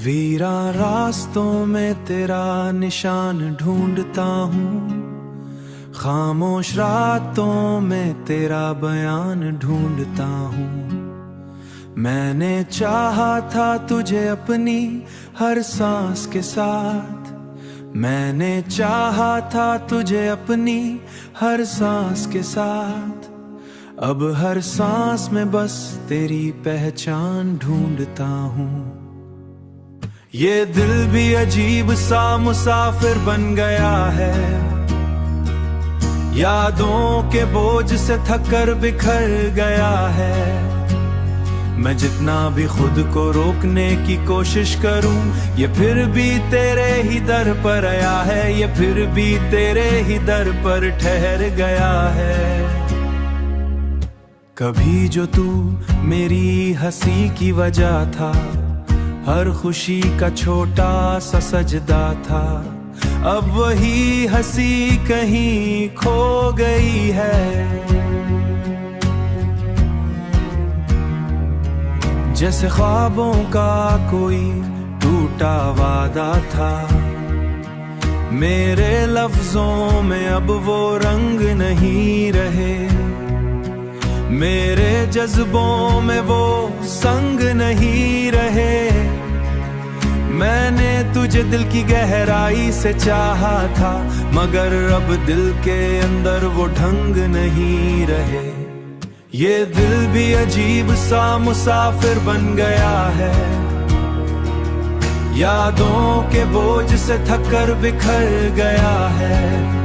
वीरा रास्तों में तेरा निशान ढूंढता हूँ, खामोश रातों में तेरा बयान ढूंढता हूँ। मैंने चाहा था तुझे अपनी हर सांस के साथ, मैंने चाहा था तुझे अपनी हर सांस के साथ। अब हर सांस में बस तेरी पहचान ढूंढता हूँ। ये दिल भी अजीब सा मुसाफिर बन गया है, यादों के बोझ से थक कर बिखर गया है। मैं जितना भी खुद को रोकने की कोशिश करूं, ये फिर भी तेरे ही दर पर आया है, ये फिर भी तेरे ही दर पर ठहर गया है। कभी जो तू मेरी हंसी की वजह था, हर खुशी का छोटा सा सजदा था, अब वही हंसी कहीं खो गई है। जैसे ख्वाबों का कोई टूटा वादा था, मेरे लफ्जों में अब वो रंग नहीं रहे, मेरे जज्बों में वो संग नहीं रहे। मैंने तुझे दिल की गहराई से चाहा था, मगर अब दिल के अंदर वो ढंग नहीं रहे। ये दिल भी अजीब सा मुसाफिर बन गया है, यादों के बोझ से थक कर बिखर गया है।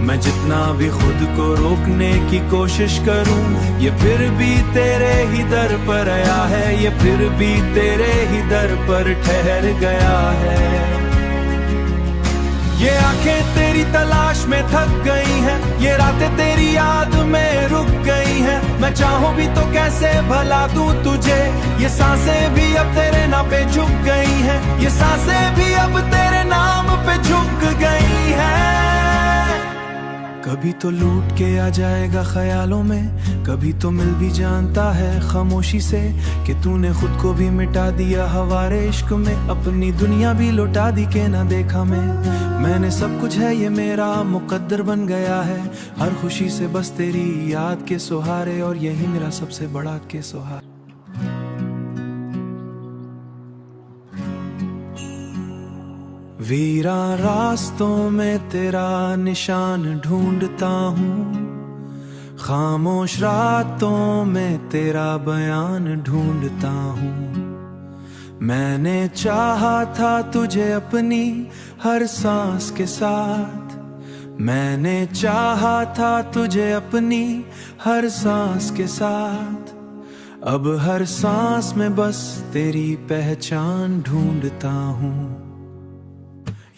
मैं जितना भी खुद को रोकने की कोशिश करूं, ये फिर भी तेरे ही दर पर आया है, ये फिर भी तेरे ही दर पर ठहर गया है। ये आंखें तेरी तलाश में थक गई हैं, ये रातें तेरी याद में रुक गई हैं। मैं चाहूं भी तो कैसे भला दूं तुझे, ये सांसें भी अब तेरे नाम पे झुक गई हैं, ये सांसें भी अब तेरे नाम पे झुक गई हैं। कभी तो लूट के आ जाएगा ख्यालों में, कभी तो मिल भी जानता है खामोशी से, कि तूने खुद को भी मिटा दिया हवारे इश्क में, अपनी दुनिया भी लौटा दी के ना देखा मैंने सब कुछ है ये मेरा मुकद्दर बन गया है। हर खुशी से बस तेरी याद के सहारे, और यही मेरा सबसे बड़ा के सहारा। वीरा रास्तों में तेरा निशान ढूंढता हूँ, खामोश रातों में तेरा बयान ढूंढता हूँ। मैंने चाहा था तुझे अपनी हर सांस के साथ, मैंने चाहा था तुझे अपनी हर सांस के साथ। अब हर सांस में बस तेरी पहचान ढूंढता हूँ।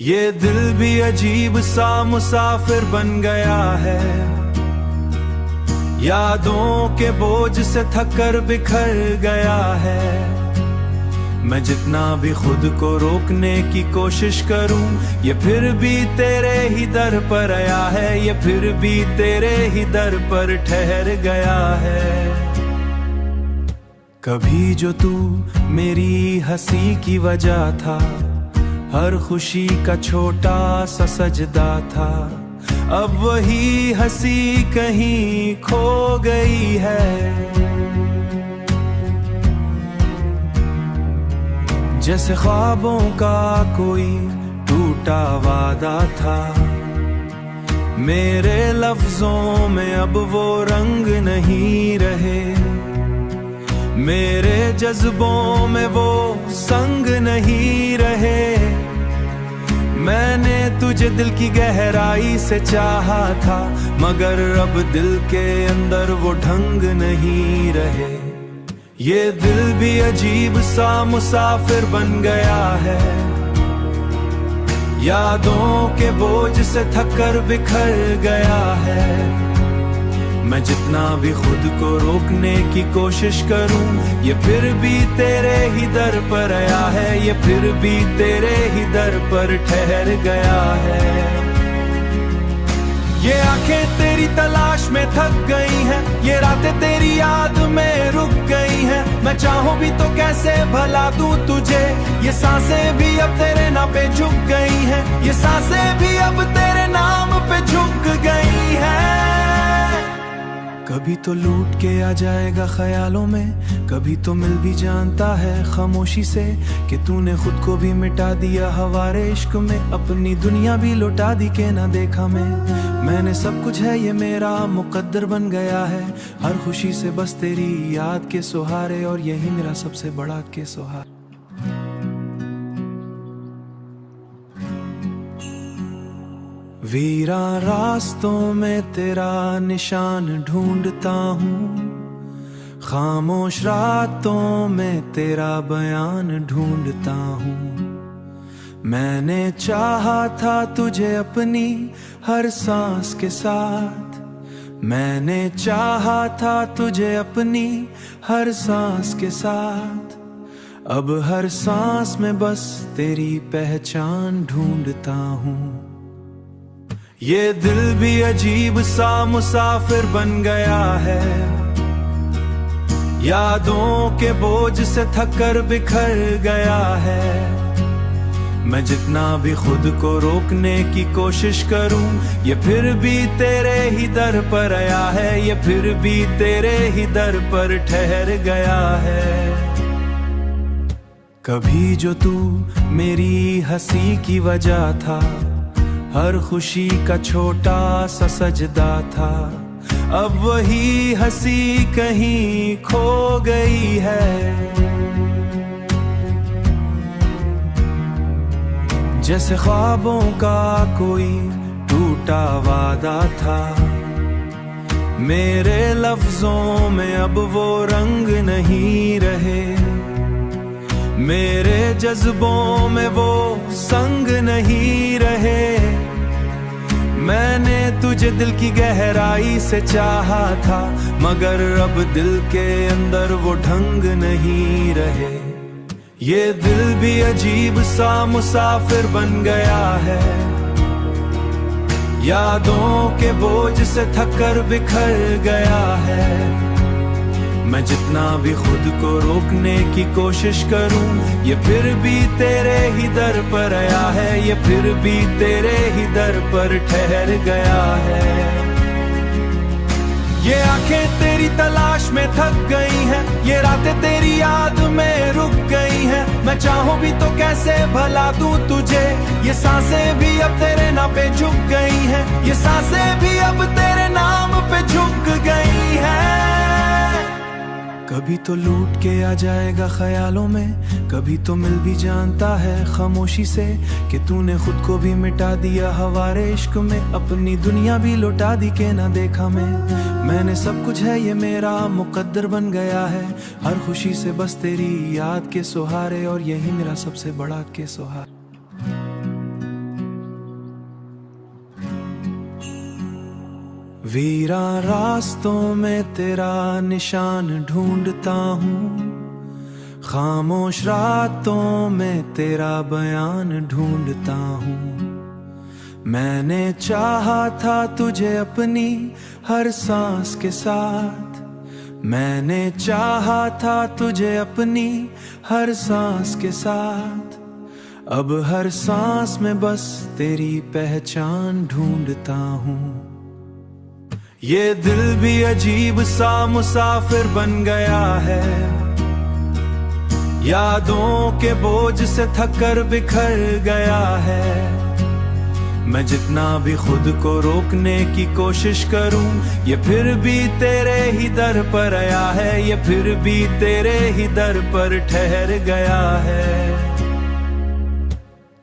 ये दिल भी अजीब सा मुसाफिर बन गया है, यादों के बोझ से थक कर बिखर गया है। मैं जितना भी खुद को रोकने की कोशिश करूं, ये फिर भी तेरे ही दर पर आया है, ये फिर भी तेरे ही दर पर ठहर गया है। कभी जो तू मेरी हंसी की वजह था, हर खुशी का छोटा सा सजदा था, अब वही हंसी कहीं खो गई है। जैसे ख्वाबों का कोई टूटा वादा था, मेरे लफ्जों में अब वो रंग नहीं रहे, मेरे जज्बों में वो संग नहीं रहे। मैंने तुझे दिल की गहराई से चाहा था, मगर अब दिल के अंदर वो ढंग नहीं रहे। ये दिल भी अजीब सा मुसाफिर बन गया है, यादों के बोझ से थक कर बिखर गया है। मैं जितना भी खुद को रोकने की कोशिश करूं, ये फिर भी तेरे ही दर पर आया है, ये फिर भी तेरे ही दर पर ठहर गया है। ये आंखें तेरी तलाश में थक गई हैं, ये रातें तेरी याद में रुक गई हैं। मैं चाहूं भी तो कैसे भला दूं तुझे। ये सांसें भी अब तेरे नाम पे झुक गई हैं, ये सांसें भी अब तेरे नाम पे झुक गई हैं। कभी तो लूट के आ जाएगा ख्यालों में, कभी तो मिल भी जानता है खामोशी से कि तूने खुद को भी मिटा दिया हवारे इश्क में, अपनी दुनिया भी लौटा दी के ना देखा मैंने सब कुछ है ये मेरा मुकद्दर बन गया है, हर खुशी से बस तेरी याद के सहारे, और यही मेरा सबसे बड़ा के सहारा। वीरान रास्तों में तेरा निशान ढूंढता हूँ, खामोश रातों में तेरा बयान ढूंढता हूँ। मैंने चाहा था तुझे अपनी हर सांस के साथ, मैंने चाहा था तुझे अपनी हर सांस के साथ, अब हर सांस में बस तेरी पहचान ढूंढता हूँ। ये दिल भी अजीब सा मुसाफिर बन गया है, यादों के बोझ से थककर बिखर गया है। मैं जितना भी खुद को रोकने की कोशिश करूं, ये फिर भी तेरे ही दर पर आया है, ये फिर भी तेरे ही दर पर ठहर गया है। कभी जो तू मेरी हंसी की वजह था, हर खुशी का छोटा सा सजदा था, अब वही हंसी कहीं खो गई है। जैसे ख्वाबों का कोई टूटा वादा था, मेरे लफ्जों में अब वो रंग नहीं रहे, मेरे जज्बों में वो संग नहीं रहे। मैंने तुझे दिल की गहराई से चाहा था, मगर अब दिल के अंदर वो ढंग नहीं रहे। ये दिल भी अजीब सा मुसाफिर बन गया है, यादों के बोझ से थककर बिखर गया है। मैं जितना भी खुद को रोकने की कोशिश करूं, ये फिर भी तेरे ही दर पर आया है, ये फिर भी तेरे ही दर पर ठहर गया है। ये आंखें तेरी तलाश में थक गई हैं, ये रातें तेरी याद में रुक गई हैं। मैं चाहूं भी तो कैसे भला दूं तुझे, ये सांसें भी अब तेरे नाम पे झुक गई हैं, ये सांसें भी अब तेरे नाम पे झुक गई हैं। कभी तो लूट के आ जाएगा ख्यालों में, कभी तो मिल भी जानता है खामोशी से कि तूने खुद को भी मिटा दिया हवारे इश्क में, अपनी दुनिया भी लौटा दी के ना देखा मैंने सब कुछ है ये मेरा मुकद्दर बन गया है, हर खुशी से बस तेरी याद के सहारे, और यही मेरा सबसे बड़ा के सहारा। वीरान रास्तों में तेरा निशान ढूंढता हूँ, खामोश रातों में तेरा बयान ढूंढता हूँ। मैंने चाहा था तुझे अपनी हर सांस के साथ, मैंने चाहा था तुझे अपनी हर सांस के साथ, अब हर सांस में बस तेरी पहचान ढूंढता हूँ। ये दिल भी अजीब सा मुसाफिर बन गया है, यादों के बोझ से थककर बिखर गया है। मैं जितना भी खुद को रोकने की कोशिश करूं, ये फिर भी तेरे ही दर पर आया है, ये फिर भी तेरे ही दर पर ठहर गया है।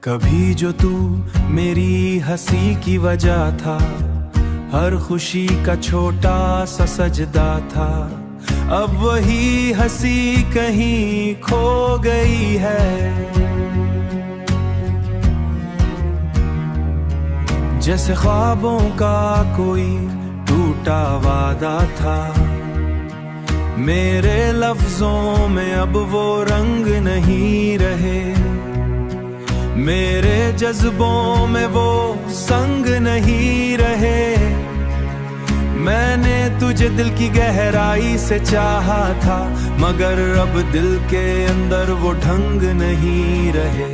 कभी जो तू मेरी हंसी की वजह था, हर खुशी का छोटा सा सजदा था, अब वही हंसी कहीं खो गई है। जैसे ख्वाबों का कोई टूटा वादा था, मेरे लफ्जों में अब वो रंग नहीं रहे, मेरे जज्बों में वो संग नहीं रहे। मैंने तुझे दिल की गहराई से चाहा था, मगर अब दिल के अंदर वो ढंग नहीं रहे।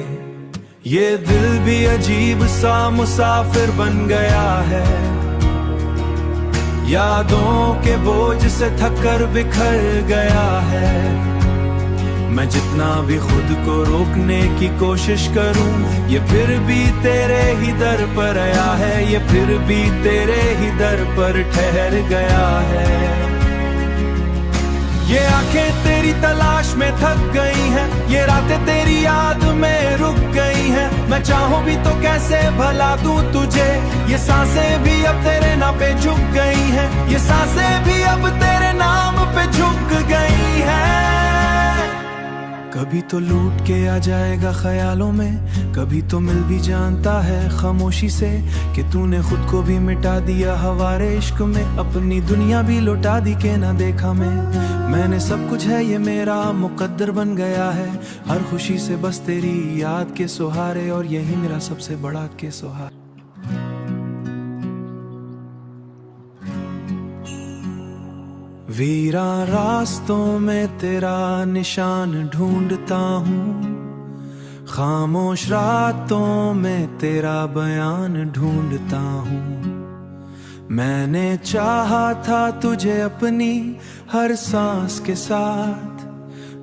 ये दिल भी अजीब सा मुसाफिर बन गया है, यादों के बोझ से थककर बिखर गया है। मैं जितना भी खुद को रोकने की कोशिश करूं, ये फिर भी तेरे ही दर पर आया है, ये फिर भी तेरे ही दर पर ठहर गया है। ये आंखें तेरी तलाश में थक गई हैं, ये रातें तेरी याद में रुक गई हैं। मैं चाहूं भी तो कैसे भला दूं तुझे, ये सांसें भी अब तेरे नाम पे झुक गई हैं, ये सांसें भी अब तेरे नाम पे झुक गई हैं। कभी तो लूट के आ जाएगा ख्यालों में, कभी तो मिल भी जानता है खामोशी से, कि तूने खुद को भी मिटा दिया हवारे इश्क में, अपनी दुनिया भी लौटा दी के ना देखा मैंने सब कुछ है ये मेरा मुकद्दर बन गया है। हर खुशी से बस तेरी याद के सहारे, और यही मेरा सबसे बड़ा के सहारा। वीरा रास्तों में तेरा निशान ढूंढता हूँ, खामोश रातों में तेरा बयान ढूंढता हूँ। मैंने चाहा था तुझे अपनी हर सांस के साथ,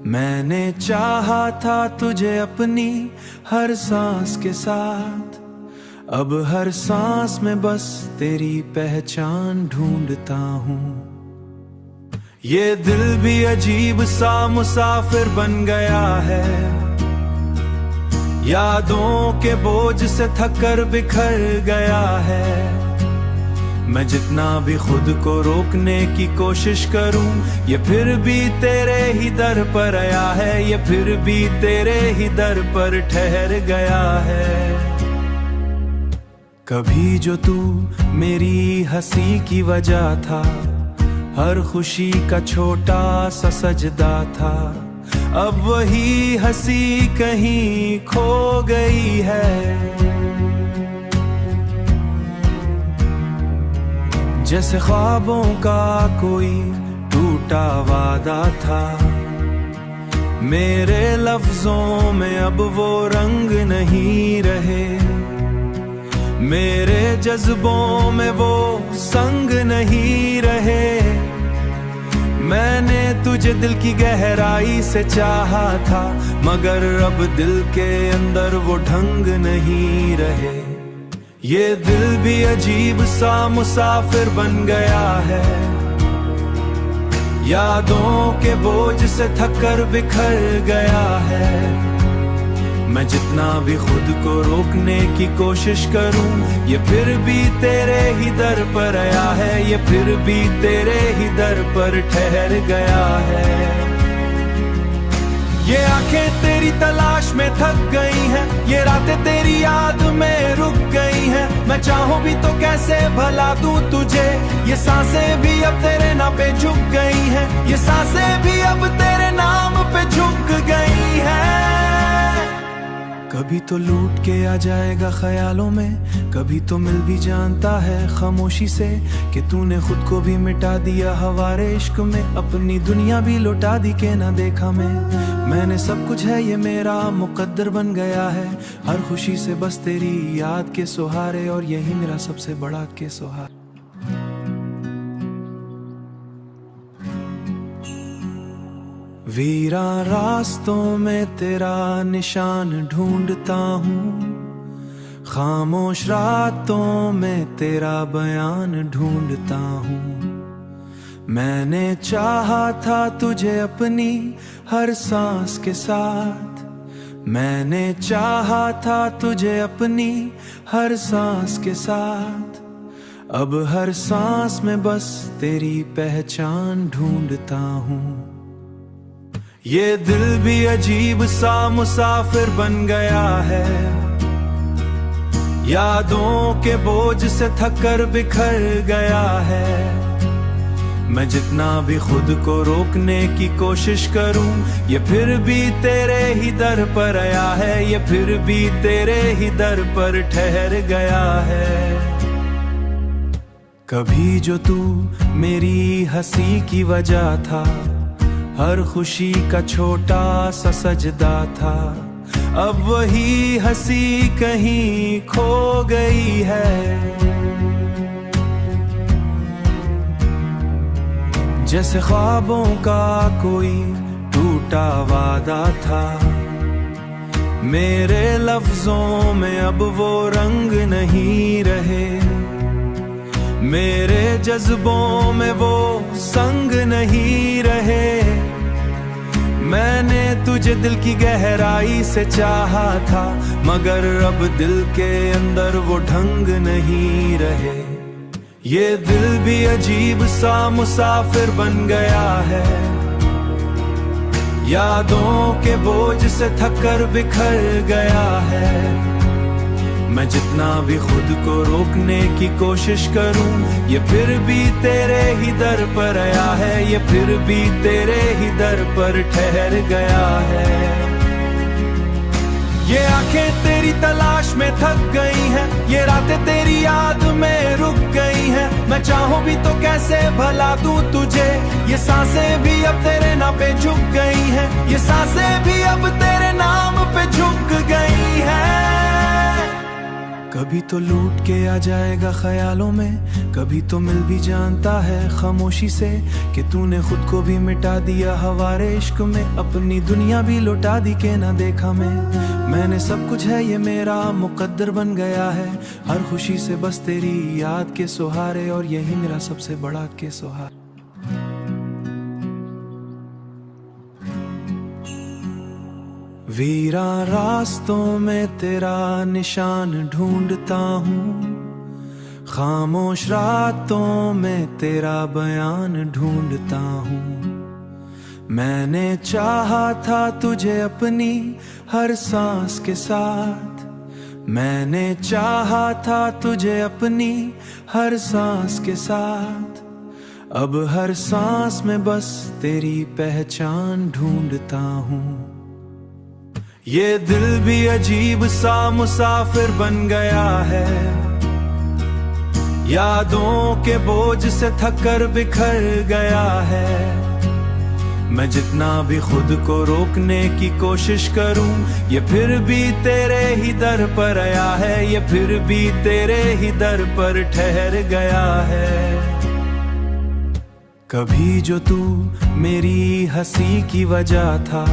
मैंने चाहा था तुझे अपनी हर सांस के साथ। अब हर सांस में बस तेरी पहचान ढूंढता हूँ। ये दिल भी अजीब सा मुसाफिर बन गया है, यादों के बोझ से थककर बिखर गया है। मैं जितना भी खुद को रोकने की कोशिश करूं, ये फिर भी तेरे ही दर पर आया है, ये फिर भी तेरे ही दर पर ठहर गया है। कभी जो तू मेरी हंसी की वजह था, हर खुशी का छोटा सा सजदा था, अब वही हंसी कहीं खो गई है। जैसे ख्वाबों का कोई टूटा वादा था, मेरे लफ्जों में अब वो रंग नहीं रहे, मेरे जज्बों में वो संग नहीं रहे। मैंने तुझे दिल की गहराई से चाहा था, मगर अब दिल के अंदर वो ढंग नहीं रहे। ये दिल भी अजीब सा मुसाफिर बन गया है, यादों के बोझ से थककर बिखर गया है। मैं जितना भी खुद को रोकने की कोशिश करूं, ये फिर भी तेरे ही दर पर आया है, ये फिर भी तेरे ही दर पर ठहर गया है। ये आंखें तेरी तलाश में थक गई हैं, ये रातें तेरी याद में रुक गई हैं। मैं चाहूं भी तो कैसे भला दूं तुझे, ये सांसें भी अब तेरे नाम पे झुक गई हैं, ये सांसें भी अब तेरे नाम पे झुक गई हैं। कभी तो लूट के आ जाएगा ख्यालों में, कभी तो मिल भी जानता है खामोशी से, कि तूने खुद को भी मिटा दिया हवारे इश्क में, अपनी दुनिया भी लौटा दी के ना देखा मैंने सब कुछ है ये मेरा मुकद्दर बन गया है। हर खुशी से बस तेरी याद के सहारे, और यही मेरा सबसे बड़ा के सहारा। वीरा रास्तों में तेरा निशान ढूंढता हूँ, खामोश रातों में तेरा बयान ढूंढता हूँ। मैंने चाहा था तुझे अपनी हर सांस के साथ, मैंने चाहा था तुझे अपनी हर सांस के साथ। अब हर सांस में बस तेरी पहचान ढूंढता हूँ। ये दिल भी अजीब सा मुसाफिर बन गया है, यादों के बोझ से थककर बिखर गया है। मैं जितना भी खुद को रोकने की कोशिश करूं, ये फिर भी तेरे ही दर पर आया है, ये फिर भी तेरे ही दर पर ठहर गया है। कभी जो तू मेरी हंसी की वजह था, हर खुशी का छोटा सा सजदा था। अब वही हंसी कहीं खो गई है, जैसे ख्वाबों का कोई टूटा वादा था। मेरे लफ्जों में अब वो रंग नहीं रहे, मेरे जज्बों में वो संग नहीं रहे। मैंने तुझे दिल की गहराई से चाहा था, मगर अब दिल के अंदर वो ढंग नहीं रहे। ये दिल भी अजीब सा मुसाफिर बन गया है, यादों के बोझ से थककर बिखर गया है। मैं जितना भी खुद को रोकने की कोशिश करूं, ये फिर भी तेरे ही दर पर आया है, ये फिर भी तेरे ही दर पर ठहर गया है। ये आंखें तेरी तलाश में थक गई हैं, ये रातें तेरी याद में रुक गई हैं। मैं चाहूं भी तो कैसे भला दूं तुझे, ये सांसें भी अब तेरे नाम पे झुक गई हैं, ये सांसें भी अब तेरे नाम पे झुक गई हैं। कभी तो लूट के आ जाएगा ख्यालों में, कभी तो मिल भी जानता है खामोशी से, कि तूने खुद को भी मिटा दिया हवारे इश्क में, अपनी दुनिया भी लुटा दी के ना देखा मैंने सब कुछ है ये मेरा मुकद्दर बन गया है। हर खुशी से बस तेरी याद के सहारे, और यही मेरा सबसे बड़ा के सहारा। वीरा रास्तों में तेरा निशान ढूंढता हूँ, खामोश रातों में तेरा बयान ढूंढता हूँ। मैंने चाहा था तुझे अपनी हर सांस के साथ, मैंने चाहा था तुझे अपनी हर सांस के साथ। अब हर सांस में बस तेरी पहचान ढूंढता हूँ। ये दिल भी अजीब सा मुसाफिर बन गया है, यादों के बोझ से थककर बिखर गया है। मैं जितना भी खुद को रोकने की कोशिश करूं, ये फिर भी तेरे ही दर पर आया है, ये फिर भी तेरे ही दर पर ठहर गया है। कभी जो तू मेरी हंसी की वजह था,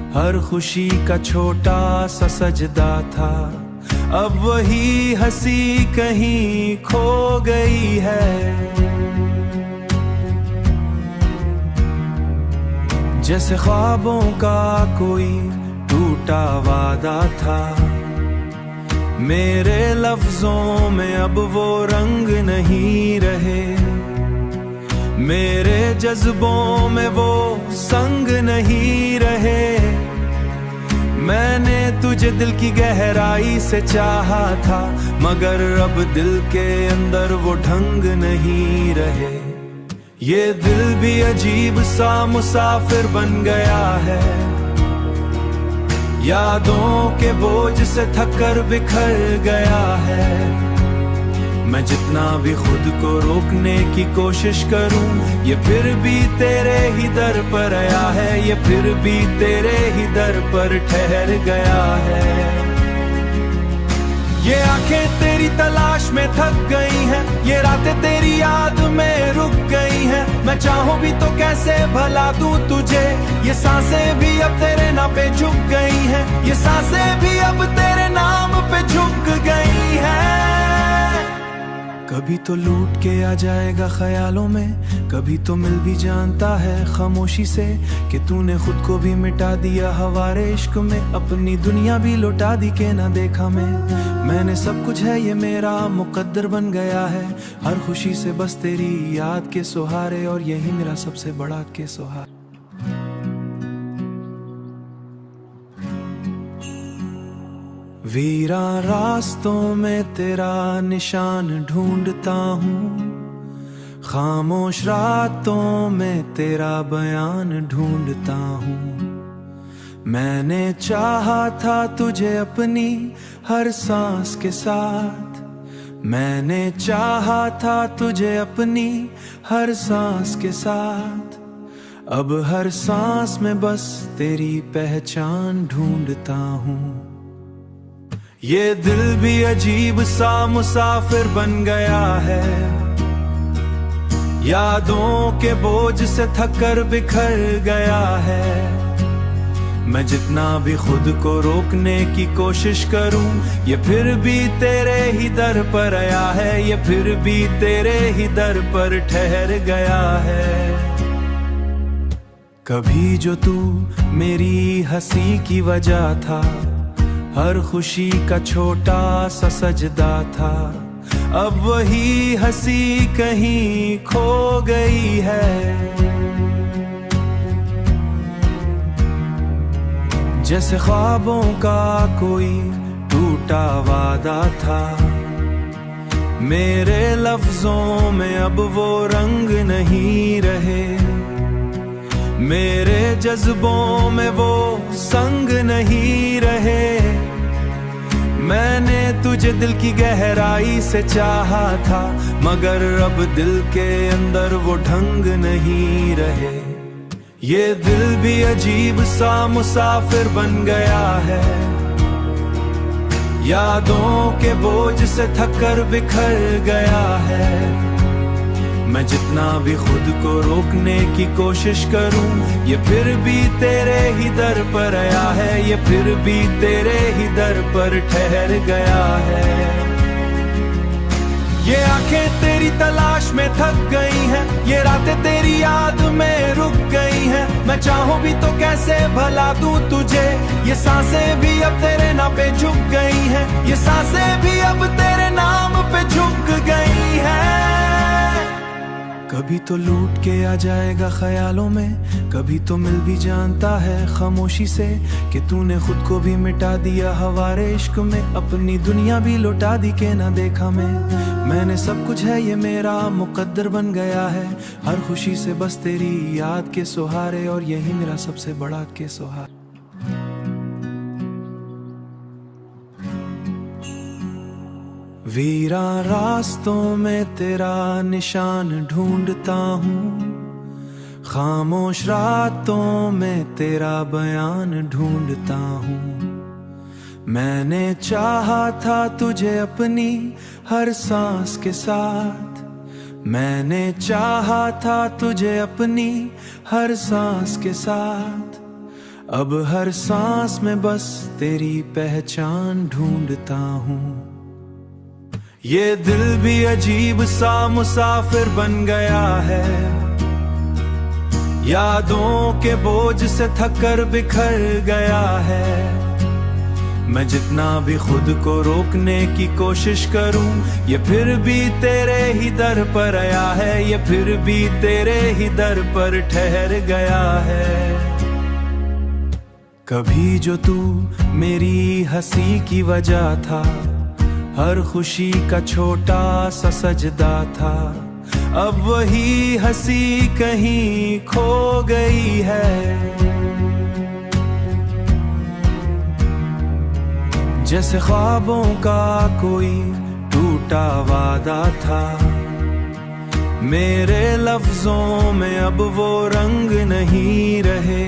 हर खुशी का छोटा सा सजदा था। अब वही हंसी कहीं खो गई है, जैसे ख्वाबों का कोई टूटा वादा था। मेरे लफ्जों में अब वो रंग नहीं रहे, मेरे जज्बों में वो संग नहीं रहे। मैंने तुझे दिल की गहराई से चाहा था, मगर अब दिल के अंदर वो ढंग नहीं रहे। ये दिल भी अजीब सा मुसाफिर बन गया है, यादों के बोझ से थककर बिखर गया है। मैं जितना भी खुद को रोकने की कोशिश करूं, ये फिर भी तेरे ही दर पर आया है, ये फिर भी तेरे ही दर पर ठहर गया है। ये आंखें तेरी तलाश में थक गई हैं, ये रातें तेरी याद में रुक गई हैं। मैं चाहूं भी तो कैसे भला दूं तुझे, ये सांसें भी अब तेरे नाम पे झुक गई हैं, ये सांसें भी अब तेरे नाम पे झुक गई हैं। कभी तो लूट के आ जाएगा ख्यालों में, कभी तो मिल भी जानता है खामोशी से, कि तूने खुद को भी मिटा दिया हवारे इश्क में, अपनी दुनिया भी लुटा दी के ना देखा मैंने सब कुछ है ये मेरा मुकद्दर बन गया है। हर खुशी से बस तेरी याद के सहारे, और यही मेरा सबसे बड़ा के सहारा। वीरा रास्तों में तेरा निशान ढूंढता हूँ, खामोश रातों में तेरा बयान ढूंढता हूँ। मैंने चाहा था तुझे अपनी हर सांस के साथ, मैंने चाहा था तुझे अपनी हर सांस के साथ, अब हर सांस में बस तेरी पहचान ढूंढता हूँ। ये दिल भी अजीब सा मुसाफिर बन गया है, यादों के बोझ से थक कर बिखर गया है। मैं जितना भी खुद को रोकने की कोशिश करूं, ये फिर भी तेरे ही दर पर आया है, ये फिर भी तेरे ही दर पर ठहर गया है। कभी जो तू मेरी हंसी की वजह था, हर खुशी का छोटा सा सजदा था, अब वही हंसी कहीं खो गई है। जैसे ख्वाबों का कोई टूटा वादा था, मेरे लफ्जों में अब वो रंग नहीं रहे, मेरे जज्बों में वो संग नहीं रहे। मैंने तुझे दिल की गहराई से चाहा था, मगर अब दिल के अंदर वो ढंग नहीं रहे। ये दिल भी अजीब सा मुसाफिर बन गया है, यादों के बोझ से थक कर बिखर गया है। मैं जितना भी खुद को रोकने की कोशिश करूं, ये फिर भी तेरे ही दर पर आया है, ये फिर भी तेरे ही दर पर ठहर गया है। ये आंखें तेरी तलाश में थक गई हैं, ये रातें तेरी याद में रुक गई हैं। मैं चाहूं भी तो कैसे भला दूं तुझे, ये सांसें भी अब तेरे नाम पे झुक गई हैं, ये सांसें भी अब तेरे नाम पे झुक गई हैं। कभी तो लूट के आ जाएगा ख्यालों में, कभी तो मिल भी जानता है खामोशी से, कि तूने खुद को भी मिटा दिया हवारे इश्क में, अपनी दुनिया भी लौटा दी के ना देखा मैंने सब कुछ है ये मेरा मुकद्दर बन गया है, हर खुशी से बस तेरी याद के सहारे, और यही मेरा सबसे बड़ा के सहारा। वीरा रास्तों में तेरा निशान ढूंढता हूँ, खामोश रातों में तेरा बयान ढूंढता हूँ। मैंने चाहा था तुझे अपनी हर सांस के साथ, मैंने चाहा था तुझे अपनी हर सांस के साथ, अब हर सांस में बस तेरी पहचान ढूंढता हूँ। ये दिल भी अजीब सा मुसाफिर बन गया है, यादों के बोझ से थक कर बिखर गया है। मैं जितना भी खुद को रोकने की कोशिश करूं, ये फिर भी तेरे ही दर पर आया है, ये फिर भी तेरे ही दर पर ठहर गया है। कभी जो तू मेरी हंसी की वजह था, हर खुशी का छोटा सा सजदा था, अब वही हंसी कहीं खो गई है। जैसे ख्वाबों का कोई टूटा वादा था, मेरे लफ्जों में अब वो रंग नहीं रहे,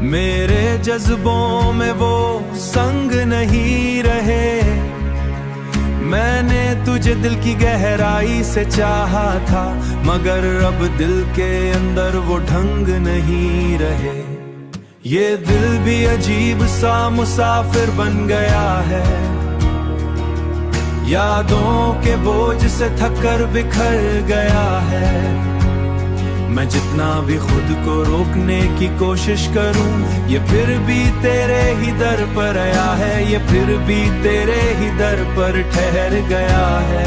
मेरे जज्बों में वो संग नहीं रहे। मैंने तुझे दिल की गहराई से चाहा था, मगर अब दिल के अंदर वो ढंग नहीं रहे। ये दिल भी अजीब सा मुसाफिर बन गया है, यादों के बोझ से थक कर बिखर गया है। मैं जितना भी खुद को रोकने की कोशिश करूं, ये फिर भी तेरे ही दर पर आया है, ये फिर भी तेरे ही दर पर ठहर गया है।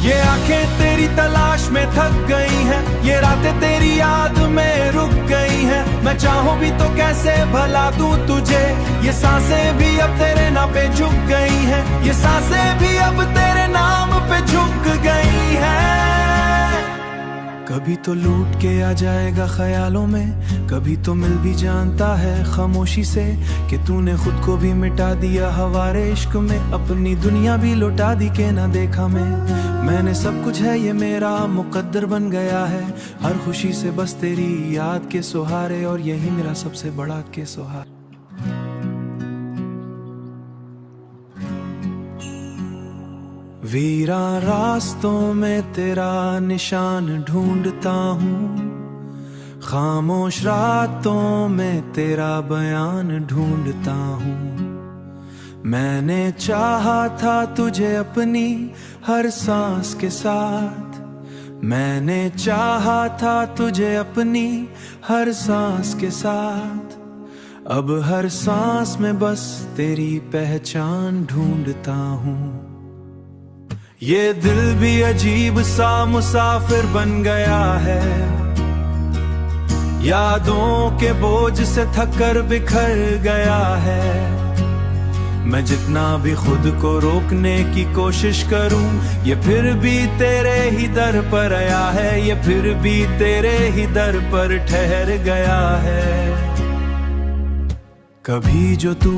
ये आंखें तेरी तलाश में थक गई हैं, ये रातें तेरी याद में रुक गई हैं। मैं चाहूं भी तो कैसे भला दूं तुझे, ये सांसें भी अब तेरे नाम पे झुक गई हैं, ये सांसें भी अब तेरे नाम पे झुक गई हैं। कभी तो लूट के आ जाएगा ख्यालों में, कभी तो मिल भी जानता है खामोशी से कि तूने खुद को भी मिटा दिया हवारे इश्क में, अपनी दुनिया भी लौटा दी के ना देखा मैंने सब कुछ है ये मेरा मुकद्दर बन गया है, हर खुशी से बस तेरी याद के सहारे, और यही मेरा सबसे बड़ा के सहारा। वीरान रास्तों में तेरा निशान ढूंढता हूँ, खामोश रातों में तेरा बयान ढूंढता हूँ। मैंने चाहा था तुझे अपनी हर सांस के साथ, मैंने चाहा था तुझे अपनी हर सांस के साथ, अब हर सांस में बस तेरी पहचान ढूंढता हूँ। ये दिल भी अजीब सा मुसाफिर बन गया है, यादों के बोझ से थक कर बिखर गया है। मैं जितना भी खुद को रोकने की कोशिश करूं, ये फिर भी तेरे ही दर पर आया है, ये फिर भी तेरे ही दर पर ठहर गया है। कभी जो तू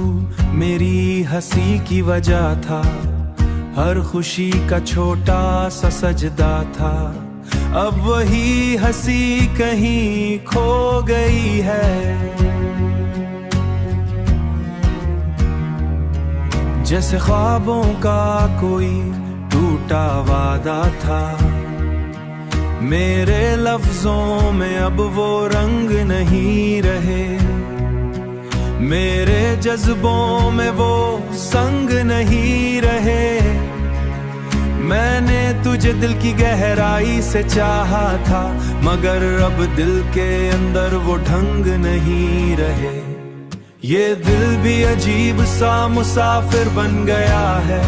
मेरी हंसी की वजह था, हर खुशी का छोटा सा सजदा था, अब वही हंसी कहीं खो गई है। जैसे ख्वाबों का कोई टूटा वादा था, मेरे लफ्जों में अब वो रंग नहीं रहे, मेरे जज्बों में वो संग नहीं रहे। मैंने तुझे दिल की गहराई से चाहा था, मगर अब दिल के अंदर वो ढंग नहीं रहे। ये दिल भी अजीब सा मुसाफिर बन गया है,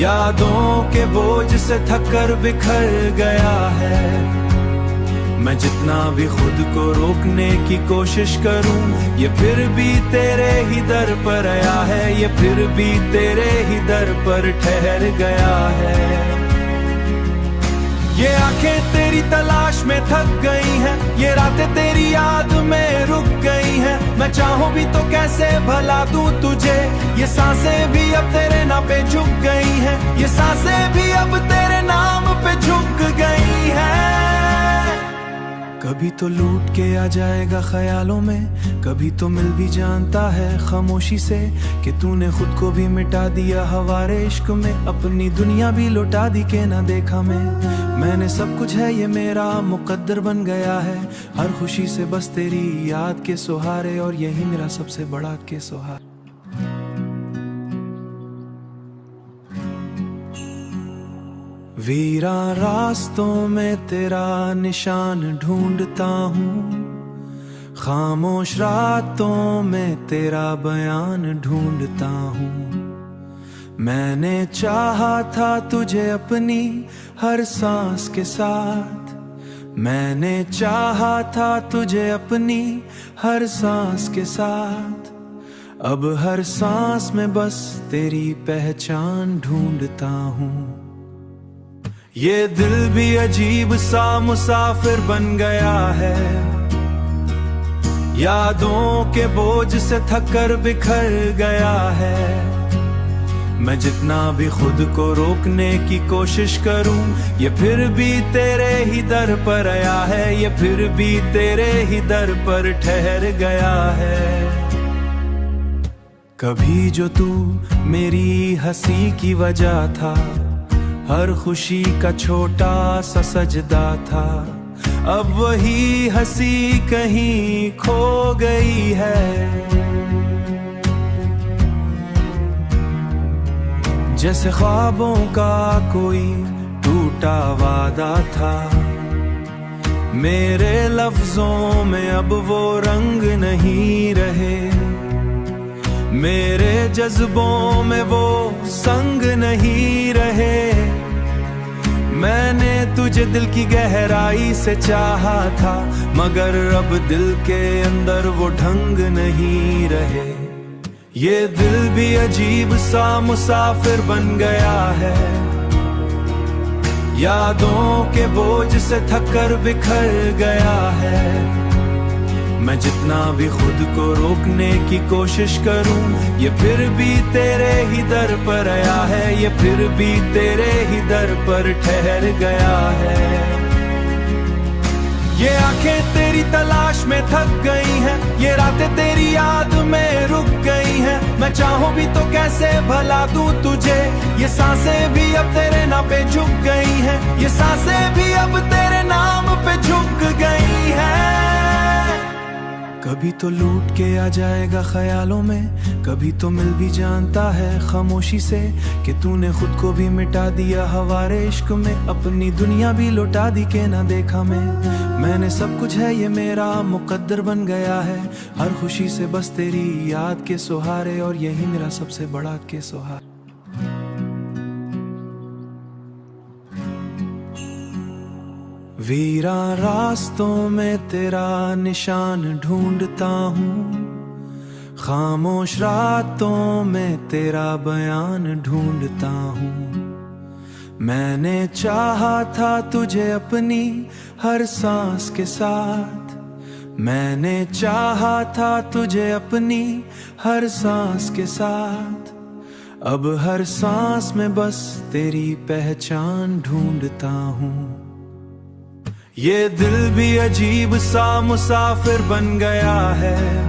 यादों के बोझ से थक कर बिखर गया है। मैं जितना भी खुद को रोकने की कोशिश करूं, ये फिर भी तेरे ही दर पर आया है, ये फिर भी तेरे ही दर पर ठहर गया है। ये आंखें तेरी तलाश में थक गई हैं, ये रातें तेरी याद में रुक गई हैं। मैं चाहूं भी तो कैसे भला दूं तुझे, ये सांसें भी अब तेरे नाम पे झुक गई हैं, ये सांसें भी अब तेरे नाम पे झुक गई हैं। कभी तो लूट के आ जाएगा ख्यालों में, कभी तो मिल भी जानता है खामोशी से कि तूने खुद को भी मिटा दिया हवारे इश्क में, अपनी दुनिया भी लौटा दी के ना देखा मैंने सब कुछ है ये मेरा मुकद्दर बन गया है, हर खुशी से बस तेरी याद के सहारे, और यही मेरा सबसे बड़ा के सहारा। वीरान रास्तों में तेरा निशान ढूंढता हूँ, खामोश रातों में तेरा बयान ढूंढता हूँ। मैंने चाहा था तुझे अपनी हर सांस के साथ, मैंने चाहा था तुझे अपनी हर सांस के साथ, अब हर सांस में बस तेरी पहचान ढूंढता हूँ। ये दिल भी अजीब सा मुसाफिर बन गया है, यादों के बोझ से थक कर बिखर गया है। मैं जितना भी खुद को रोकने की कोशिश करूं, ये फिर भी तेरे ही दर पर आया है, ये फिर भी तेरे ही दर पर ठहर गया है। कभी जो तू मेरी हंसी की वजह था, हर खुशी का छोटा सा सजदा था, अब वही हंसी कहीं खो गई है। जैसे ख्वाबों का कोई टूटा वादा था, मेरे लफ्जों में अब वो रंग नहीं रहे, मेरे जज्बों में वो संग नहीं रहे। मैंने तुझे दिल की गहराई से चाहा था, मगर अब दिल के अंदर वो ढंग नहीं रहे। ये दिल भी अजीब सा मुसाफिर बन गया है, यादों के बोझ से थककर बिखर गया है। मैं जितना भी खुद को रोकने की कोशिश करूं, ये फिर भी तेरे ही दर पर आया है, ये फिर भी तेरे ही दर पर ठहर गया है। ये आंखें तेरी तलाश में थक गई हैं, ये रातें तेरी याद में रुक गई हैं। मैं चाहूं भी तो कैसे भला दूं तुझे, ये सांसें भी अब तेरे नाम पे झुक गई हैं, ये सांसें भी अब तेरे नाम पे झुक गई हैं। कभी तो लूट के आ जाएगा ख्यालों में, कभी तो मिल भी जानता है खामोशी से, कि तूने खुद को भी मिटा दिया हवारे इश्क में, अपनी दुनिया भी लौटा दी के ना देखा मैंने सब कुछ है ये मेरा मुकद्दर बन गया है, हर खुशी से बस तेरी याद के सहारे, और यही मेरा सबसे बड़ा के सहारा। वीरान रास्तों में तेरा निशान ढूंढता हूँ, खामोश रातों में तेरा बयान ढूंढता हूँ। मैंने चाहा था तुझे अपनी हर सांस के साथ, मैंने चाहा था तुझे अपनी हर सांस के साथ, अब हर सांस में बस तेरी पहचान ढूंढता हूँ। ये दिल भी अजीब सा मुसाफिर बन गया है,